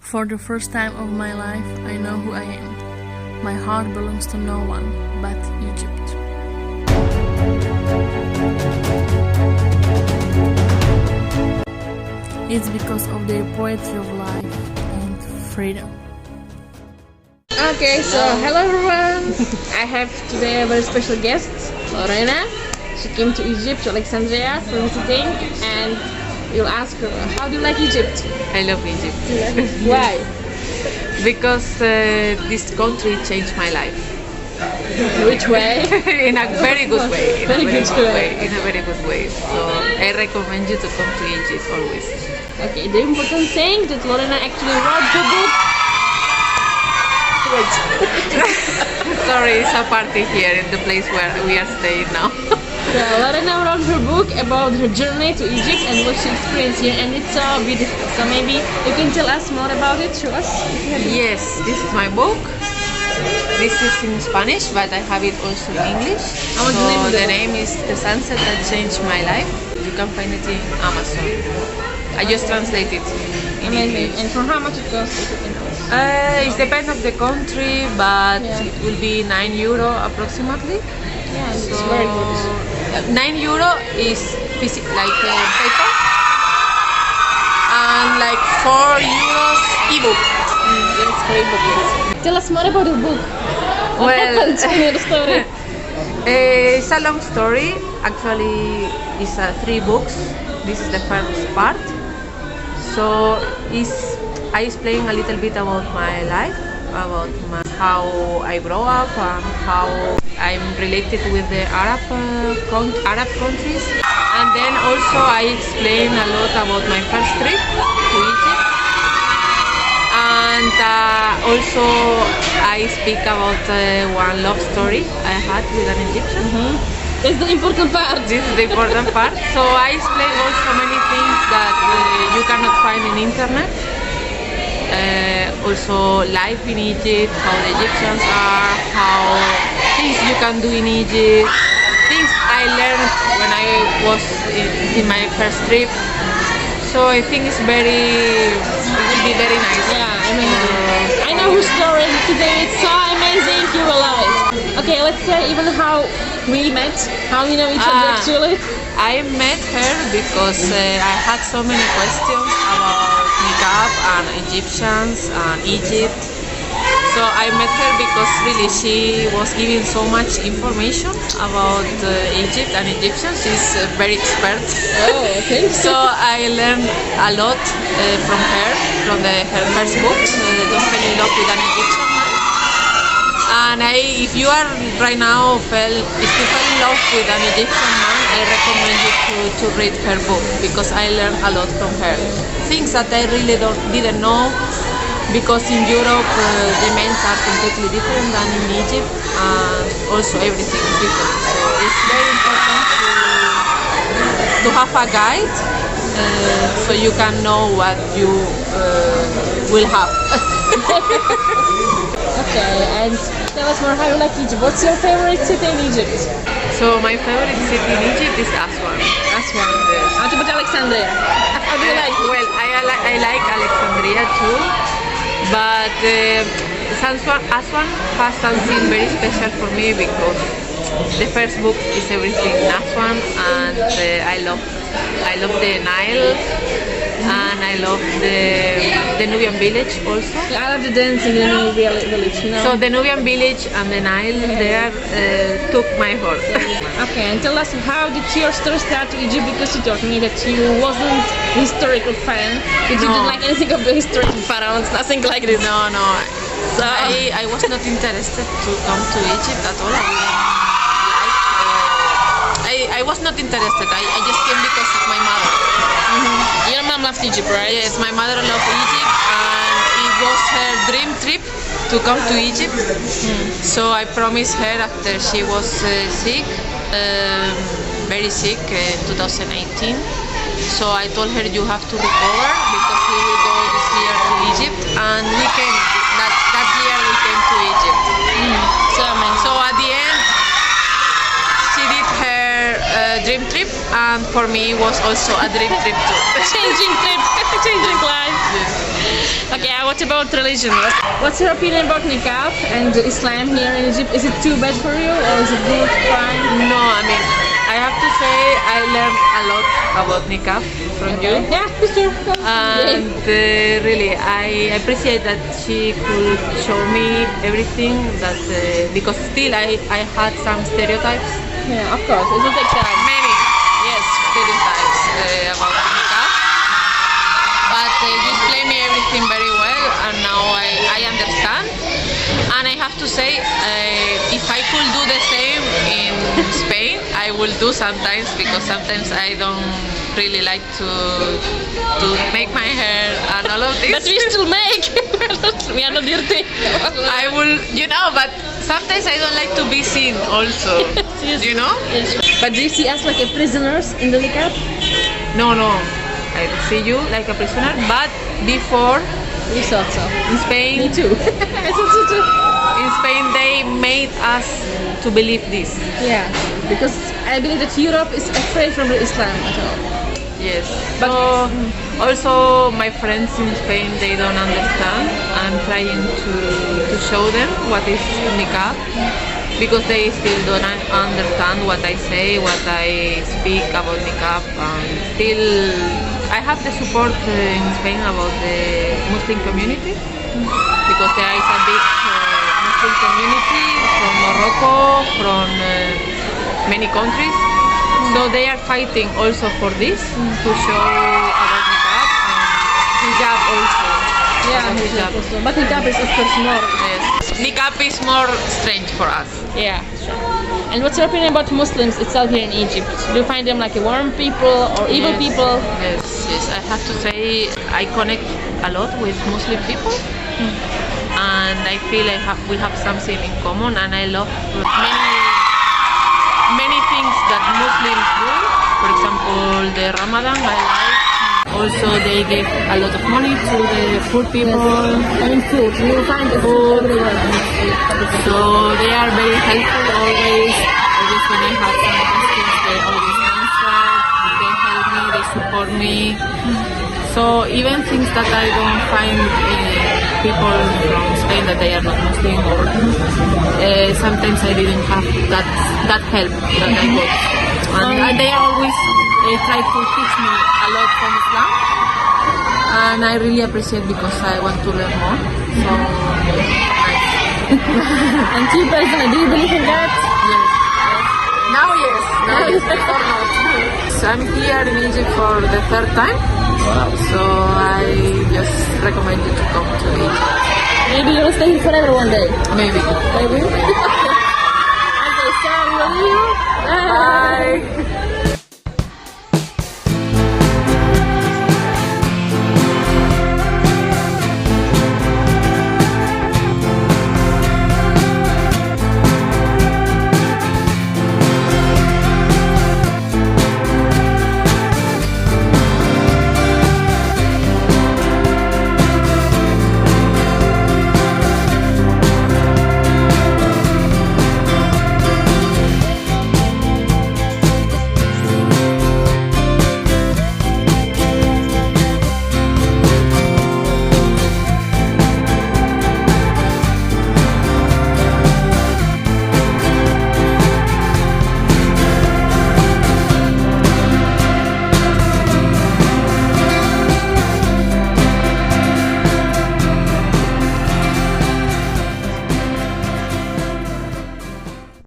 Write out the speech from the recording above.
For the first time of my life, I know who I am. My heart belongs to no one but Egypt. It's because of their poetry of life and freedom. Okay, so hello everyone. I have today a very special guest, Lorena. She came to Egypt, to Alexandria for visiting, and we'll ask her, how do you like Egypt? I love Egypt. Why? Because this country changed my life. Which way? In a very good way. In a Very very good good way. way. In a very good way. So I recommend you to come to Egypt always. Okay, the important thing that Lorena actually wrote the book. Wait. Sorry, it's a party here in the place where we are staying now. So Lorena wrote her book about her journey to Egypt and what she experienced here, and it's so beautiful. So maybe you can tell us more about it to us? Yes, this is my book. This is in Spanish, but I have it also in English. And what's the name of the the book? name is The Sunset That Changed My Life. You can find it in Amazon. I just translated in Amazing. English. And for how much it costs? If you can tell us? It depends of the country, but Yeah. it will be €9 approximately. Yeah, it's So, very good. €9 is like paper, and like €4 ebook. Yes, very good. Yes. Tell us more about the book. What Well, happened? Tell me the story. It's a long story. Actually, it's 3 books. This is the first part. So I explain a little bit about my life, about how I grew up and how I'm related with the Arab countries. And then also I explain a lot about my first trip to Egypt. And also I speak about one love story I had with an Egyptian. That's the important part. This is the important part. So I explain also many things that you cannot find in internet. Also life in Egypt, how the Egyptians are, how things you can do in Egypt, things I learned when I was in my first trip. So I think it will be very nice. Yeah, amazing. I know her story today. It's so amazing. You will love it. Okay, let's say even how we met, how we know each other actually. I met her because I had so many questions about Niqab and Egyptians and Egypt. So I met her because really she was giving so much information about Egypt and Egyptians. She's very expert. Oh, thanks. So I learned a lot from her, from her first book, Don't Fall in Love with an Egyptian Man. And if you are right now, if you fell in love with an Egyptian man, I recommend you to read her book because I learned a lot from her. Things that I really didn't know, because in Europe the men are completely different than in Egypt, and also everything is different. So it's very important to have a guide so you can know what you will have. Okay, and tell us more how you like Egypt. What's your favorite city in Egypt? So my favorite city in Egypt is Aswan. Aswan. How about Alexandria? How do you like? Well, I like Alexandria too, but Aswan has something very special for me because the first book is everything in Aswan, and I love the Nile, and I love the Nubian village also. I love the dancing in the new village, you know. So the Nubian village and the Nile there took my heart. Okay, and tell us how did your story start to Egypt, because you told me that you wasn't a historical fan, that you No. didn't like anything of the history of pharaohs, nothing like this. No. So I was not interested to come to Egypt at all. I was not interested. I just came because of my mother. your mom loved Egypt, right? Yes, my mother loved Egypt, and it was her dream trip to come to Egypt. So I promised her after she was sick, very sick, in 2018. So I told her you have to recover because we will go this year to Egypt, and we came. That year we came to Egypt. So amazing. So at the end, she did her dream trip and for me was also a dream trip too. Changing trip, changing life. Okay, what about religion? What's your opinion about niqab and Islam here in Egypt? Is it too bad for you, or is it good, fine? No, I mean, I have to say I learned a lot about niqab from you. Yeah, sure. And really, I appreciate that she could show me everything that because still I had some stereotypes. Yeah, of course. It will take time. Many, yes, stereotypes about niqab. But you explain me everything very well, and now I understand. And I have to say, if I could do the same in Spain, I will do sometimes, because sometimes I don't really like to make my hair and all of this. But we still make. We are not dirty. I will, but sometimes I don't like to be seen also. Yes. Yes. But do you see us like a prisoners in the niqab? No. I see you like a prisoner, but before We thought so. in Spain, Me too. I thought so too. in Spain they made us to believe this. Yeah, because I believe that Europe is afraid from the Islam at all. Yes. But- So also my friends in Spain, they don't understand. I'm trying to show them what is niqab, because they still don't understand what I say, what I speak about niqab. Still, I have the support in Spain about the Muslim community, because there is a big Muslim community from Morocco, from many countries. So they are fighting also for this, to show about niqab and hijab also. Yeah, hijab. but niqab is of course more. Yes. Niqab is more strange for us. Yeah, sure. And what's your opinion about Muslims itself here in Egypt? Do you find them like a warm people or evil Yes. people? Yes. I have to say I connect a lot with Muslim people, and I feel we have something in common, and I love many things that Muslims do. For example, the Ramadan I like. Also, they give a lot of money to the poor people. And food, you will find the food everywhere. So they are very helpful always. Always when I have some questions, they always answer. They help me, they support me. So even things that I don't find people from Spain, that they are not Muslim, or sometimes I didn't have that help that I got. And they always try to teach me a lot from Islam. And I really appreciate, because I want to learn more. So And you personally, do you believe in that? yes. Now yes. Before not. So I'm here in Egypt for the third time. So I just recommend you to come to Egypt. Maybe you'll stay here forever one day. Maybe. Maybe. Okay, so we love you. Bye. Bye.